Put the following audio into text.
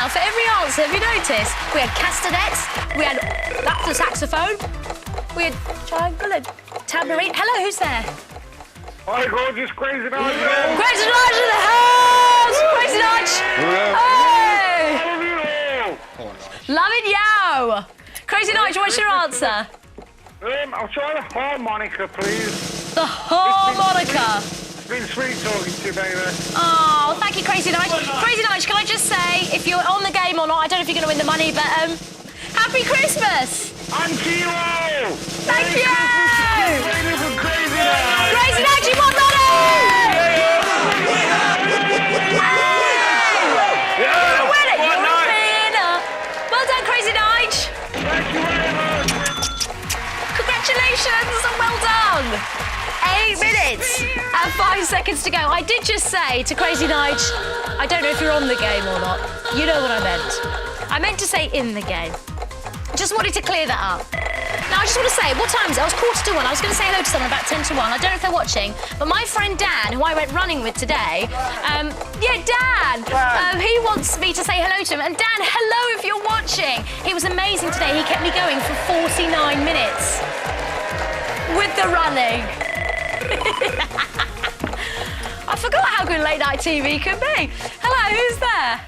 for every answer, have you noticed? We had castanets, we had that's the saxophone, we had triangle and tambourine. Hello, who's there? Hi, gorgeous, Crazy Nige. Crazy Nige in the house! Crazy Nige! Hey! Loving you! Crazy Nige, what's your answer? I'll try the harmonica, please. The harmonica. It's been sweet talking to you, baby. Oh, thank you, Crazy Nige. Crazy Nige, can I just say, if you're on the game or not, I don't know if you're going to win the money, but Happy Christmas! And to you all! Thank you! Crazy Nige! Crazy Nige, you won Lottie! You're a winner! You're a winner! Well done, Crazy Nige! Thank you very much! Congratulations and well done! 8 minutes and 5 seconds to go. I did just say to Crazy Nige, I don't know if you're on the game or not. You know what I meant. I meant to say in the game. Just wanted to clear that up. Now, I just want to say, what time is it? I was 1:45. I was going to say hello to someone about 10 to 1. I don't know if they're watching, but my friend Dan, who I went running with today, Dan, he wants me to say hello to him. And Dan, hello if you're watching. He was amazing today. He kept me going for 49 minutes with the running. I forgot how good late night TV could be. Hello, who's there?